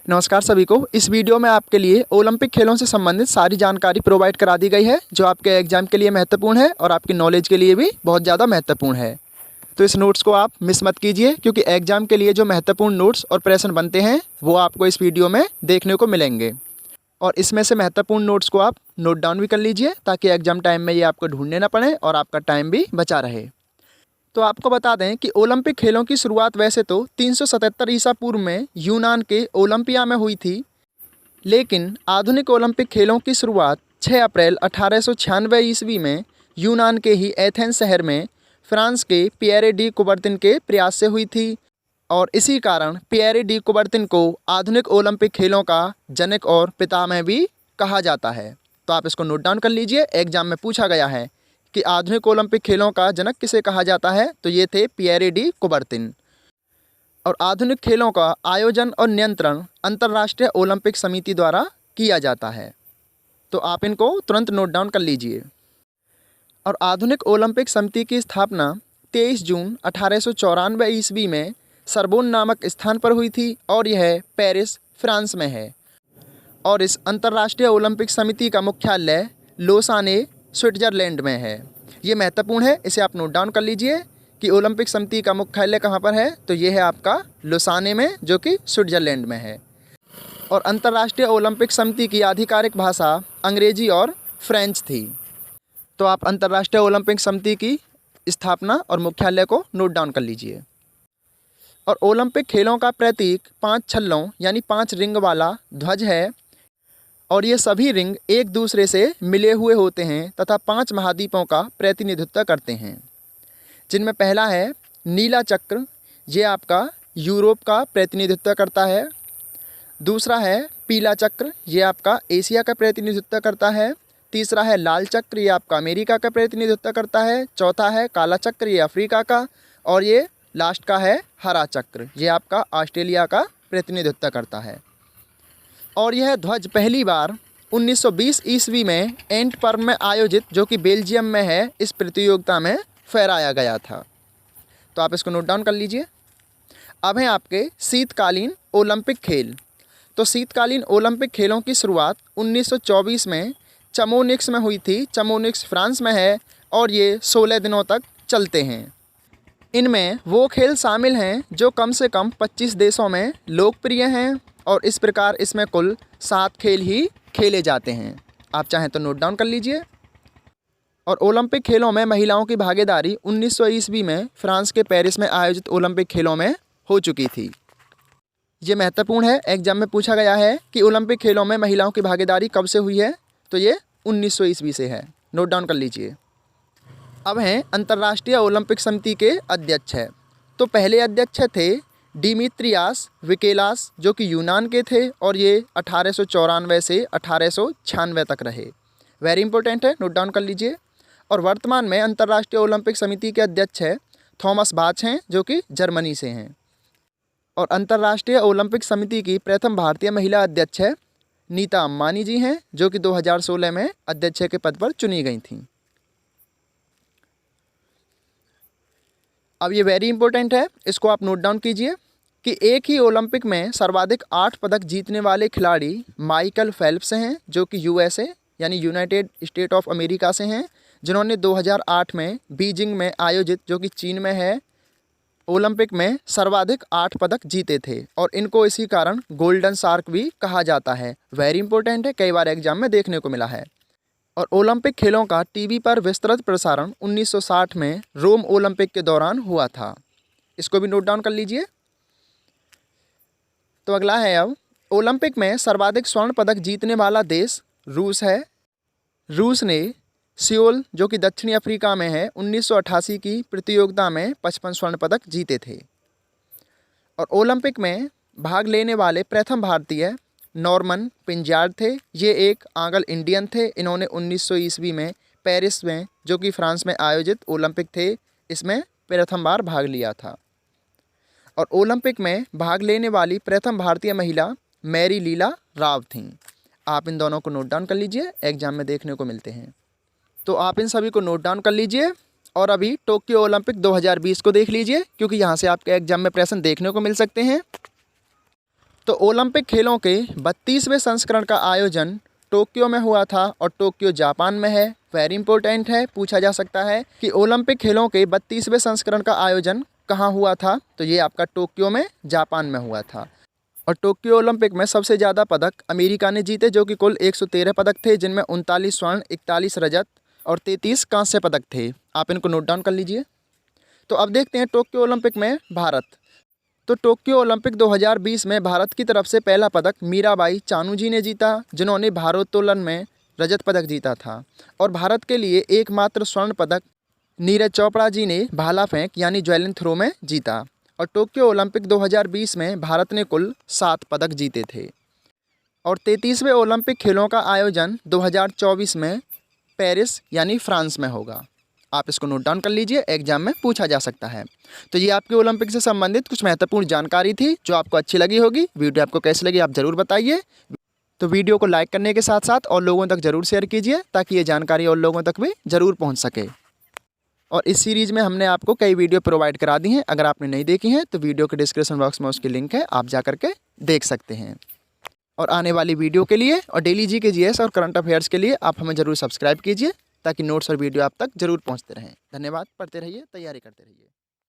नमस्कार सभी को। इस वीडियो में आपके लिए ओलंपिक खेलों से संबंधित सारी जानकारी प्रोवाइड करा दी गई है जो आपके एग्जाम के लिए महत्वपूर्ण है और आपकी नॉलेज के लिए भी बहुत ज़्यादा महत्वपूर्ण है। तो इस नोट्स को आप मिस मत कीजिए क्योंकि एग्जाम के लिए जो महत्वपूर्ण नोट्स और प्रश्न बनते हैं वो आपको इस वीडियो में देखने को मिलेंगे। और इसमें से महत्वपूर्ण नोट्स को आप नोट डाउन भी कर लीजिए ताकि एग्जाम टाइम में ये आपको ढूंढने ना पड़े और आपका टाइम भी बचा रहे। तो आपको बता दें कि ओलंपिक खेलों की शुरुआत वैसे तो 377 ईसा पूर्व में यूनान के ओलंपिया में हुई थी, लेकिन आधुनिक ओलंपिक खेलों की शुरुआत 6 अप्रैल 1896 ईस्वी में यूनान के ही एथेंस शहर में फ्रांस के पिएरे डी कुबर्तिन के प्रयास से हुई थी। और इसी कारण पिएरे डी कुबर्तिन को आधुनिक ओलंपिक खेलों का जनक और पितामह भी कहा जाता है। तो आप इसको नोट डाउन कर लीजिए। एग्जाम में पूछा गया है कि आधुनिक ओलंपिक खेलों का जनक किसे कहा जाता है, तो ये थे पिएरे डी कुबर्तिन। और आधुनिक खेलों का आयोजन और नियंत्रण अंतर्राष्ट्रीय ओलंपिक समिति द्वारा किया जाता है। तो आप इनको तुरंत नोट डाउन कर लीजिए। और आधुनिक ओलंपिक समिति की स्थापना 23 जून 1894 ईस्वी में सरबोन नामक स्थान पर हुई थी और यह पेरिस, फ्रांस में है। और इस अंतर्राष्ट्रीय ओलंपिक समिति का मुख्यालय लोसाने, स्विट्जरलैंड में है। ये महत्वपूर्ण है, इसे आप नोट डाउन कर लीजिए कि ओलंपिक समिति का मुख्यालय कहाँ पर है, तो ये है आपका लोसाने में जो कि स्विट्जरलैंड में है। और अंतर्राष्ट्रीय ओलंपिक समिति की आधिकारिक भाषा अंग्रेजी और फ्रेंच थी। तो आप अंतर्राष्ट्रीय ओलंपिक समिति की स्थापना और मुख्यालय को नोट डाउन कर लीजिए। और ओलंपिक खेलों का प्रतीक 5 छल्लों यानी 5 रिंग वाला ध्वज है और ये सभी रिंग एक दूसरे से मिले हुए होते हैं तथा 5 महाद्वीपों का प्रतिनिधित्व करते हैं, जिनमें पहला है नीला चक्र, ये आपका यूरोप का प्रतिनिधित्व करता है। दूसरा है पीला चक्र, ये आपका एशिया का प्रतिनिधित्व करता है। तीसरा है लाल चक्र, ये आपका अमेरिका का प्रतिनिधित्व करता है। चौथा है काला चक्र, ये अफ्रीका का। और ये लास्ट का है हरा चक्र, ये आपका ऑस्ट्रेलिया का प्रतिनिधित्व करता है। और यह ध्वज पहली बार 1920 ईस्वी में एंटवर्प में आयोजित, जो कि बेल्जियम में है, इस प्रतियोगिता में फहराया गया था। तो आप इसको नोट डाउन कर लीजिए। अब हैं आपके शीतकालीन ओलंपिक खेल। तो शीतकालीन ओलंपिक खेलों की शुरुआत 1924 में चमोनिक्स में हुई थी। चमोनिक्स फ्रांस में है और ये 16 दिनों तक चलते हैं। इनमें वो खेल शामिल हैं जो कम से कम 25 देशों में लोकप्रिय हैं और इस प्रकार इसमें कुल 7 खेल ही खेले जाते हैं। आप चाहें तो नोट डाउन कर लीजिए। और ओलंपिक खेलों में महिलाओं की भागीदारी 1900 ईस्वी में फ्रांस के पेरिस में आयोजित ओलंपिक खेलों में हो चुकी थी। ये महत्वपूर्ण है, एग्जाम में पूछा गया है कि ओलंपिक खेलों में महिलाओं की भागीदारी कब से हुई है, तो ये 1900 ईस्वी से है। नोट डाउन कर लीजिए। अब हैं अंतर्राष्ट्रीय ओलंपिक समिति के अध्यक्ष है। तो पहले अध्यक्ष थे डिमित्रियास विकेलास, जो कि यूनान के थे और ये 1894 से 1896 तक रहे। वेरी इंपॉर्टेंट है, नोट डाउन कर लीजिए। और वर्तमान में अंतर्राष्ट्रीय ओलंपिक समिति के अध्यक्ष है थॉमस बाच हैं, जो कि जर्मनी से हैं। और अंतर्राष्ट्रीय ओलंपिक समिति की प्रथम भारतीय महिला अध्यक्ष है नीता अंबानी जी हैं, जो कि 2016 में अध्यक्ष के पद पर चुनी गई थीं। अब ये वेरी इंपॉर्टेंट है, इसको आप नोट डाउन कीजिए कि एक ही ओलंपिक में सर्वाधिक 8 पदक जीतने वाले खिलाड़ी माइकल फेल्प्स हैं, जो कि यूएसए यानी यूनाइटेड स्टेट ऑफ अमेरिका से हैं, जिन्होंने 2008 में बीजिंग में आयोजित, जो कि चीन में है, ओलंपिक में सर्वाधिक 8 पदक जीते थे। और इनको इसी कारण गोल्डन शार्क भी कहा जाता है। वेरी इंपॉर्टेंट है, कई बार एग्जाम में देखने को मिला है। और ओलंपिक खेलों का टीवी पर विस्तृत प्रसारण 1960 में रोम ओलंपिक के दौरान हुआ था। इसको भी नोट डाउन कर लीजिए। तो अगला है अब ओलंपिक में सर्वाधिक स्वर्ण पदक जीतने वाला देश रूस है। रूस ने सियोल, जो कि दक्षिणी अफ्रीका में है, 1988 की प्रतियोगिता में 55 स्वर्ण पदक जीते थे। और ओलंपिक में भाग लेने वाले प्रथम भारतीय नॉर्मन पिंजार्ड थे। ये एक आंग्ल इंडियन थे। इन्होंने 1900 ईस्वी में पेरिस में, जो कि फ्रांस में आयोजित ओलंपिक थे, इसमें प्रथम बार भाग लिया था। और ओलंपिक में भाग लेने वाली प्रथम भारतीय महिला मैरी लीला राव थीं। आप इन दोनों को नोट डाउन कर लीजिए, एग्जाम में देखने को मिलते हैं। तो आप इन सभी को नोट डाउन कर लीजिए। और अभी टोक्यो ओलंपिक 2020 को देख लीजिए क्योंकि यहाँ से आपके एग्जाम में प्रश्न देखने को मिल सकते हैं। तो ओलंपिक खेलों के 32वें संस्करण का आयोजन टोक्यो में हुआ था और टोक्यो जापान में है। वेरी इंपॉर्टेंट है, पूछा जा सकता है कि ओलंपिक खेलों के 32वें संस्करण का आयोजन कहाँ हुआ था। तो ये आपका टोक्यो में जापान में हुआ था। और टोक्यो ओलंपिक में सबसे ज़्यादा पदक अमेरिका ने जीते, जो कि कुल 113 पदक थे, जिनमें 39 स्वर्ण, 41 रजत और 33 कांस्य पदक थे। आप इनको नोट डाउन कर लीजिए। तो अब देखते हैं टोक्यो ओलंपिक में भारत। तो टोक्यो ओलंपिक 2020 में भारत की तरफ से पहला पदक मीराबाई चानू जी ने जीता, जिन्होंने भारोत्तोलन में रजत पदक जीता था। और भारत के लिए एकमात्र स्वर्ण पदक नीरज चोपड़ा जी ने भाला फेंक यानी जैवलिन थ्रो में जीता। और टोक्यो ओलंपिक 2020 में भारत ने कुल 7 पदक जीते थे। और 33वें ओलंपिक खेलों का आयोजन 2024 में पेरिस यानी फ्रांस में होगा। आप इसको नोट डाउन कर लीजिए, एग्जाम में पूछा जा सकता है। तो ये आपके ओलंपिक से संबंधित कुछ महत्वपूर्ण जानकारी थी जो आपको अच्छी लगी होगी। वीडियो आपको कैसी लगी आप ज़रूर बताइए। तो वीडियो को लाइक करने के साथ साथ और लोगों तक ज़रूर शेयर कीजिए, ताकि ये जानकारी और लोगों तक भी ज़रूर पहुँच सके। और इस सीरीज़ में हमने आपको कई वीडियो प्रोवाइड करा दी हैं। अगर आपने नहीं देखी हैं तो वीडियो के डिस्क्रिप्शन बॉक्स में उसकी लिंक है, आप जा करके देख सकते हैं। और आने वाली वीडियो के लिए और डेली जी के जीएस और करंट अफेयर्स के लिए आप हमें ज़रूर सब्सक्राइब कीजिए, ताकि नोट्स और वीडियो आप तक ज़रूर पहुंचते रहें। धन्यवाद। पढ़ते रहिए, तैयारी करते रहिए।